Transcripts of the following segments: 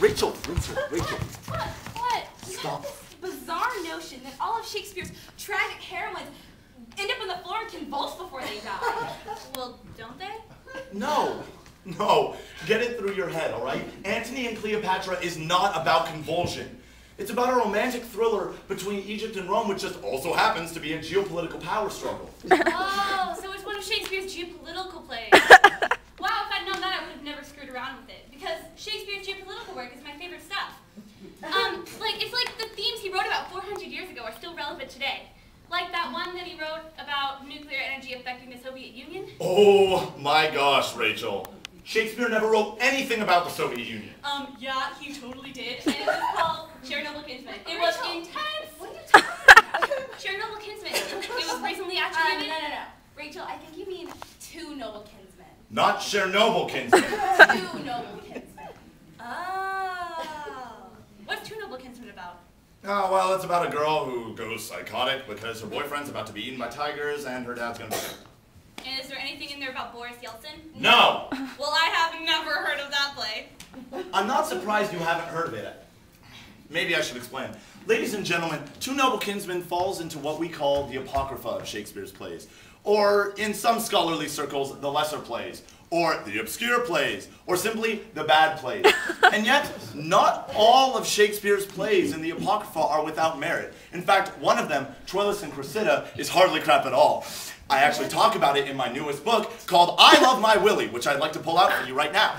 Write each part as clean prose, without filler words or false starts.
Rachel. What? Stop. You have this bizarre notion that all of Shakespeare's tragic heroines end up on the floor and convulse before they die. Well, don't they? No. Get it through your head, all right? Antony and Cleopatra is not about convulsion. It's about a romantic thriller between Egypt and Rome, which just also happens to be a geopolitical power struggle. Oh, so it's one of Shakespeare's geopolitical plays. Wow, if I'd known that, I would have never screwed around with it. Because Shakespeare's geopolitical work is my favorite stuff. It's like the themes he wrote about 400 years ago are still relevant today. Like that one that he wrote about nuclear energy affecting the Soviet Union. Oh my gosh, Rachel. Shakespeare never wrote anything about the Soviet Union. Yeah, he totally did. And it was called Chernobyl Kinsman. It was intense. What are you talking about? Chernobyl Kinsman. It was recently attributed. No. Rachel, I think you mean two noble kinsmen. Not Chernobyl Kinsman. Two noble kinsmen. Oh. What's Two Noble Kinsmen about? Oh, well, it's about a girl who goes psychotic because her boyfriend's about to be eaten by tigers and her dad's gonna be dead. And is there anything in there about Boris Yeltsin? No! Well, I have never heard of that play. I'm not surprised you haven't heard of it. Maybe I should explain. Ladies and gentlemen, Two Noble Kinsmen falls into what we call the apocrypha of Shakespeare's plays, or in some scholarly circles, the lesser plays, or the obscure plays, or simply the bad plays. And yet, not all of Shakespeare's plays in the apocrypha are without merit. In fact, one of them, Troilus and Cressida, is hardly crap at all. I actually talk about it in my newest book called I Love My Willie, which I'd like to pull out for you right now.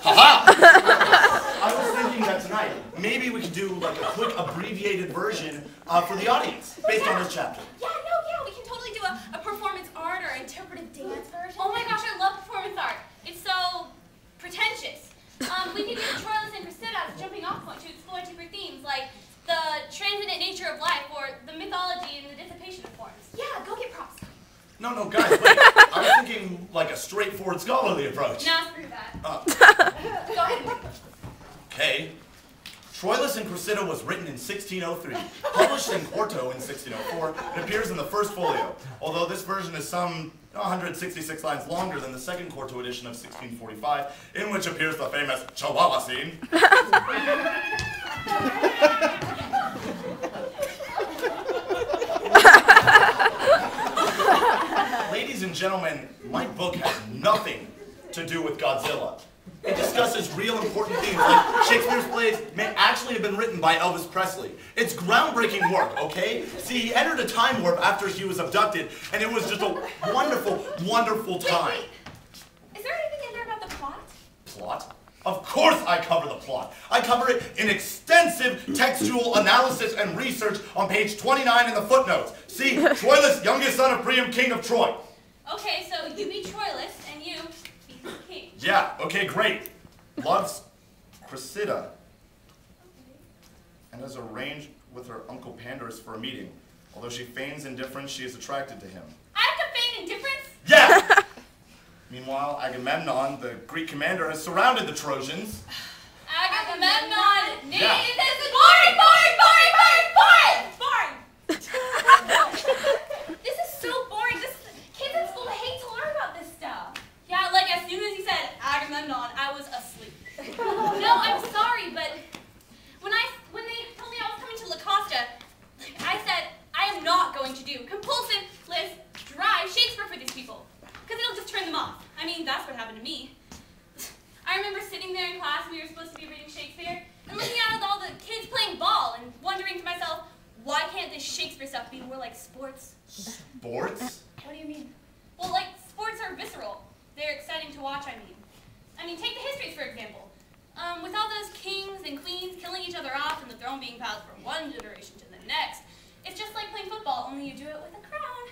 Haha! I was thinking that tonight, maybe we could do like a quick abbreviated version for the audience, based on this chapter. Yeah, we can totally do a performance art or interpretive dance version. Oh my gosh, I love performance art. It's so pretentious. We could use Troilus and Cressida as a jumping off point to explore different themes like the transcendent nature of life or the mythology and the dissipation of forms. Yeah, go get props. No, guys, wait. I was thinking like a straightforward scholarly approach. Nah, screw that. Go ahead. Okay. Troilus and Cressida was written in 1603, published in quarto in 1604, and appears in the first folio, although this version is some 166 lines longer than the second quarto edition of 1645, in which appears the famous Chihuahua scene. Ladies and gentlemen, my book has nothing to do with Godzilla. It discusses real important themes like Shakespeare's plays may actually have been written by Elvis Presley. It's groundbreaking work, okay? See, he entered a time warp after he was abducted, and it was just a wonderful, wonderful time. Wait. Is there anything in there about the plot? Plot? Of course I cover the plot. I cover it in extensive textual analysis and research on page 29 in the footnotes. See, Troilus, youngest son of Priam, king of Troy. Okay, so you be Troilus, and you be the king. Yeah, okay, great. Loves Cressida. And has arranged with her uncle Pandarus for a meeting. Although she feigns indifference, she is attracted to him. I have to feign indifference? Yeah! Meanwhile, Agamemnon, the Greek commander, has surrounded the Trojans. Agamemnon needs Yeah. his boring! This is so boring. Kids at school hate to learn about this stuff. Yeah, like as soon as he said Agamemnon, I was asleep. No, I'm sorry, but when they told me I was coming to La Costa, I said I am not going to do compulsive, dry Shakespeare for these people. Because it'll just turn them off. I mean, that's what happened to me. I remember sitting there in class when we were supposed to be reading Shakespeare and looking out at all the kids playing ball and wondering to myself, why can't this Shakespeare stuff be more like sports? Sports? What do you mean? Well, like, sports are visceral. They're exciting to watch, I mean, take the histories, for example. With all those kings and queens killing each other off and the throne being passed from one generation to the next, it's just like playing football, only you do it with a crown.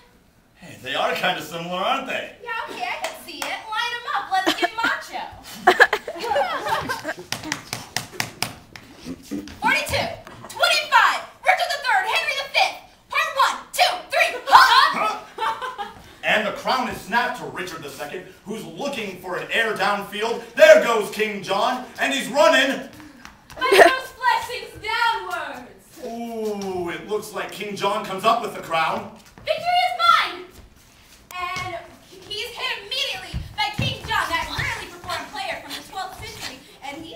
Hey, they are kind of similar, aren't they? Yeah, okay, I can see it. Line them up. Let's get macho. 42, 25, Richard III, Henry V, part 1, 2, 3, huh? And the crown is snapped to Richard II, who's looking for an heir downfield. There goes King John, and he's running. My nose flashings downwards. Ooh, it looks like King John comes up with the crown. Victory is mine! And he's hit immediately by King John, that rarely performed player from the 12th century, and he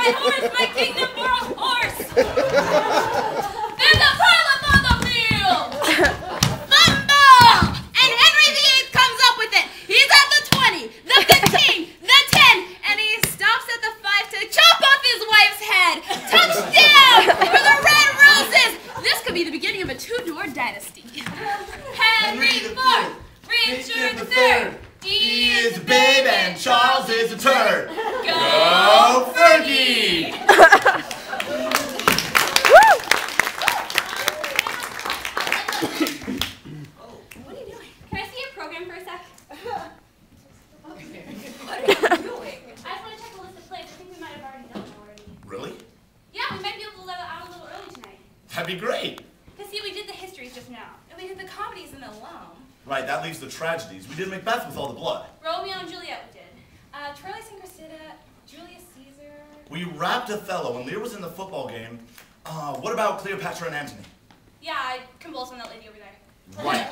my horse, my kingdom for a horse. There's a pilot on the field. Fumble! And Henry VIII comes up with it. He's at the 20, the 15, the 10, and he stops at the 5 to chop off his wife's head. Touchdown for the Red Roses. This could be the beginning of a two-door dynasty. Henry IV, Richard III. He is a babe and Charles is a turd. Go Fergie! What are you doing? Can I see your program for a sec? What are you doing? I just want to check a list of plays. I think we might have already done them already. Really? Yeah, we might be able to let it out a little early tonight. That'd be great. Because see, we did the histories just now. And we did the comedies in the alone. Right, that leaves the tragedies. We did Macbeth with all the blood. Romeo and Juliet we did. Troilus and Cressida, Julius Caesar. We wrapped Othello and Lear was in the football game. What about Cleopatra and Antony? Yeah, I convulsed on that lady over there. Right.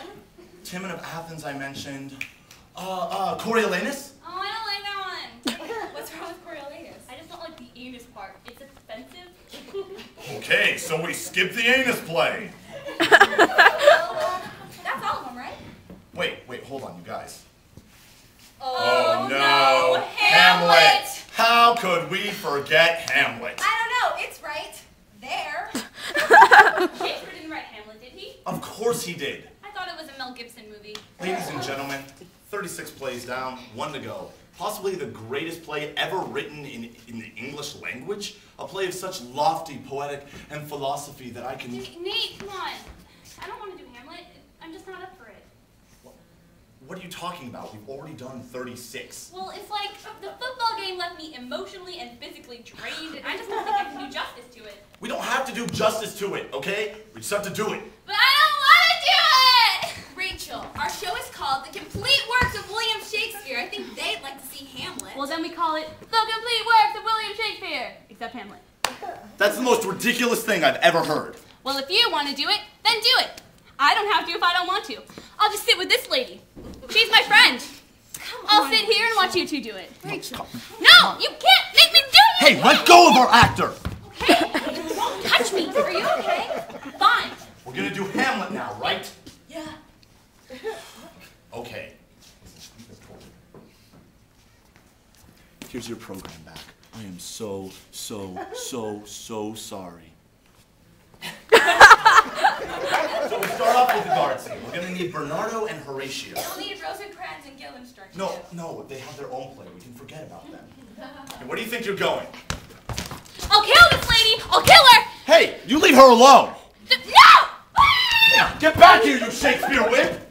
Timon of Athens I mentioned. Coriolanus? Oh, I don't like that one. What's wrong with Coriolanus? I just don't like the anus part. It's offensive. Okay, so we skipped the anus play. Well, that's all of them, right? Wait, hold on, you guys. Oh no, Hamlet! How could we forget Hamlet? I don't know. It's right there. Shakespeare didn't write Hamlet, did he? Of course he did. I thought it was a Mel Gibson movie. Ladies and gentlemen, 36 plays down, 1 to go. Possibly the greatest play ever written in the English language. A play of such lofty, poetic, and philosophy that I can... Nate, come on. I don't want to do Hamlet. I'm just not up for it. What are you talking about? We've already done 36. Well, it's like the football game left me emotionally and physically drained, and I just don't think I can do justice to it. We don't have to do justice to it, okay? We just have to do it. But I don't want to do it! Rachel, our show is called The Complete Works of William Shakespeare. I think they'd like to see Hamlet. Well, then we call it The Complete Works of William Shakespeare. Except Hamlet. That's the most ridiculous thing I've ever heard. Well, if you want to do it, then do it. I don't have to if I don't want to. I'll just sit with this lady. She's my friend. I'll sit here and watch you two do it. Rachel. No, you can't make me do it! Hey, let go of our actor! Okay, don't touch me. Are you okay? Fine. We're gonna do Hamlet now, right? Yeah. Okay. Here's your program back. I am so sorry. So we start off with the guard scene. We're gonna need Bernardo and Horatio. We'll need Rosencrantz and Guildenstern. No, they have their own play. We can forget about them. Okay, where do you think you're going? I'll kill this lady! I'll kill her! Hey, you leave her alone! No! Get back here, you Shakespeare whip!